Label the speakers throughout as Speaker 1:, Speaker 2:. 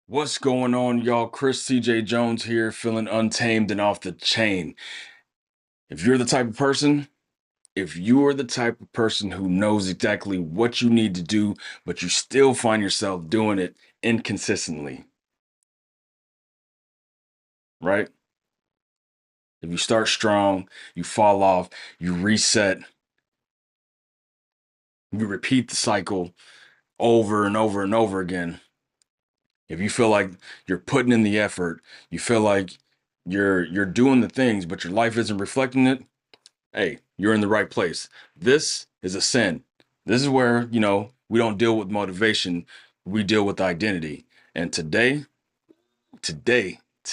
Speaker 1: What's going on, y'all? Chris CJ Jones here, feeling untamed and off the chain. If you're the type of person, if you are the type of person who knows exactly what you need to do, but you still find yourself doing it inconsistently, right? If you start strong, you fall off, you reset, you repeat the cycle over and over and over again. If you feel like you're putting in the effort, you feel like you're doing the things, but your life isn't reflecting it, hey, you're in the right place. This is a sin. This is where, we don't deal with motivation, we deal with identity. And today,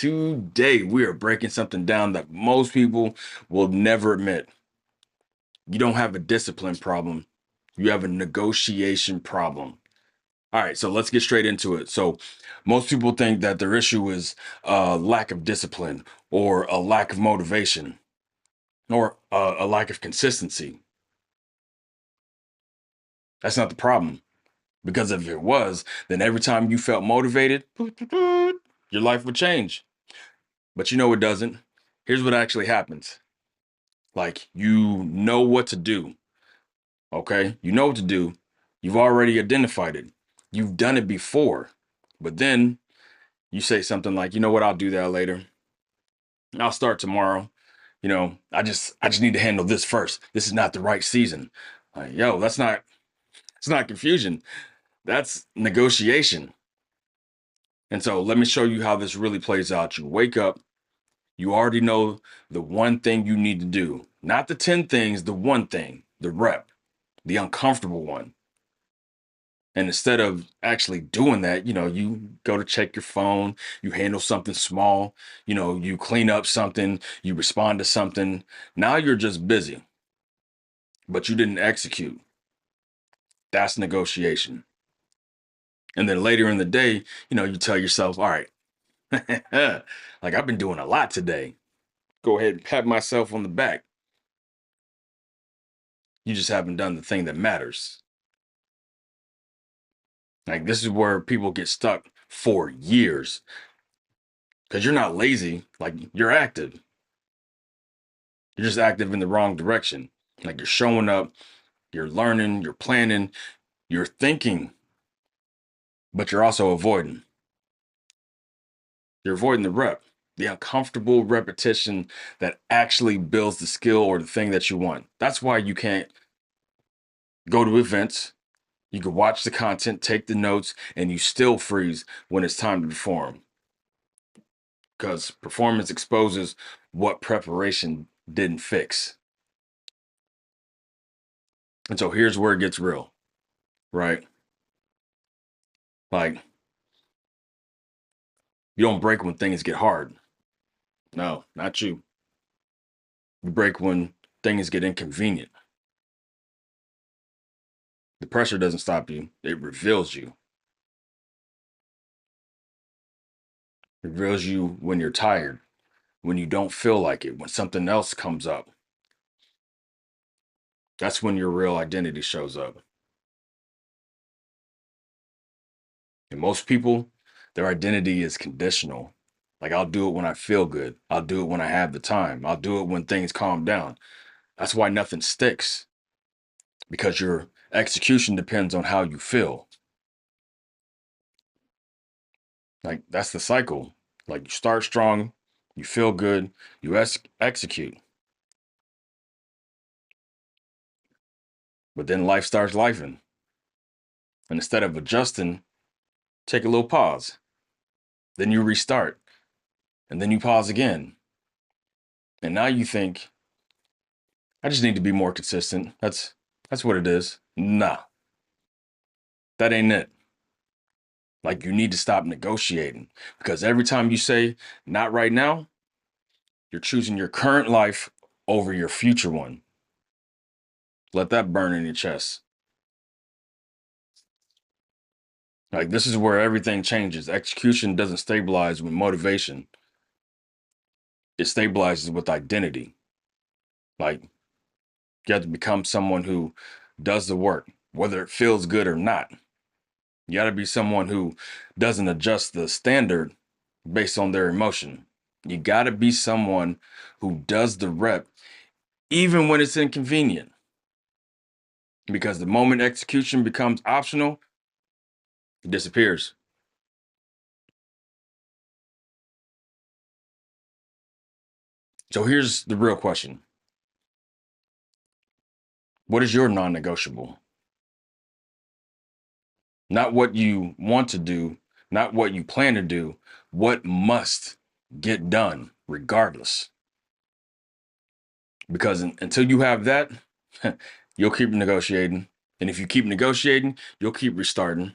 Speaker 1: we are breaking something down that most people will never admit. You don't have a discipline problem, you have a negotiation problem. All right, so let's get straight into it. So, most people think that their issue is a lack of discipline or a lack of motivation or a lack of consistency. That's not the problem. Because if it was, then every time you felt motivated, your life would change. But you know it doesn't. Here's what actually happens. Like, you know what to do, okay? You know what to do. You've already identified it. You've done it before. But then you say something like, you know what, I'll do that later. I'll start tomorrow. I just need to handle this first. This is not the right season. Like, yo, it's not confusion. That's negotiation. And so let me show you how this really plays out. You wake up, you already know the one thing you need to do, not the 10 things, the one thing, the rep, the uncomfortable one. And instead of actually doing that, you go to check your phone, you handle something small, you clean up something, you respond to something. Now you're just busy, but you didn't execute. That's negotiation. And then later in the day, you tell yourself, all right, like I've been doing a lot today. Go ahead and pat myself on the back. You just haven't done the thing that matters. Like, this is where people get stuck for years because you're not lazy. Like, you're active. You're just active in the wrong direction. Like, you're showing up, you're learning, you're planning, you're thinking, but you're also avoiding. You're avoiding the rep, the uncomfortable repetition that actually builds the skill or the thing that you want. That's why you can't go to events. You can watch the content, take the notes, and you still freeze when it's time to perform. Because performance exposes what preparation didn't fix. And so here's where it gets real, right? Like, you don't break when things get hard. No, not you. You break when things get inconvenient. The pressure doesn't stop you, it reveals you. It reveals you when you're tired, when you don't feel like it, when something else comes up. That's when your real identity shows up. And most people, their identity is conditional. Like, I'll do it when I feel good. I'll do it when I have the time. I'll do it when things calm down. That's why nothing sticks, because your execution depends on how you feel. Like, that's the cycle. Like, you start strong, you feel good, you execute. But then life starts lifing. And instead of adjusting, take a little pause. Then you restart. And then you pause again. And now you think, I just need to be more consistent. That's what it is. Nah, that ain't it. Like, you need to stop negotiating, because every time you say not right now, you're choosing your current life over your future one. Let that burn in your chest. Like, this is where everything changes. Execution doesn't stabilize with motivation. It stabilizes with identity. Like, you have to become someone who does the work, whether it feels good or not. You got to be someone who doesn't adjust the standard based on their emotion. You got to be someone who does the rep even when it's inconvenient. Because the moment execution becomes optional, it disappears. So here's the real question. What is your non-negotiable? Not what you want to do, not what you plan to do, what must get done regardless. Because until you have that, you'll keep negotiating. And if you keep negotiating, you'll keep restarting.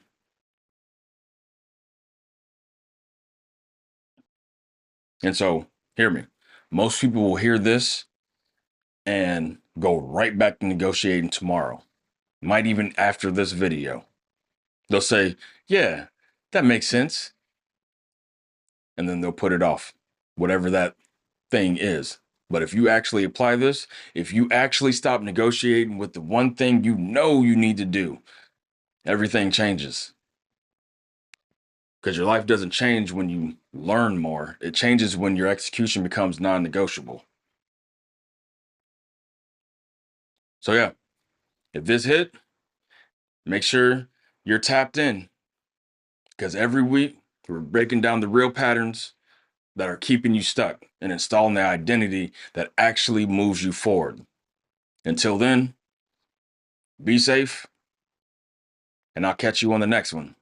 Speaker 1: And so, hear me. Most people will hear this and go right back to negotiating tomorrow. Might even after this video. They'll say, yeah, that makes sense. And then they'll put it off, whatever that thing is. But if you actually apply this, if you actually stop negotiating with the one thing you know you need to do, everything changes. Because your life doesn't change when you learn more. It changes when your execution becomes non-negotiable. So yeah, if this hit, make sure you're tapped in. Because every week we're breaking down the real patterns that are keeping you stuck and installing the identity that actually moves you forward. Until then, be safe, and I'll catch you on the next one.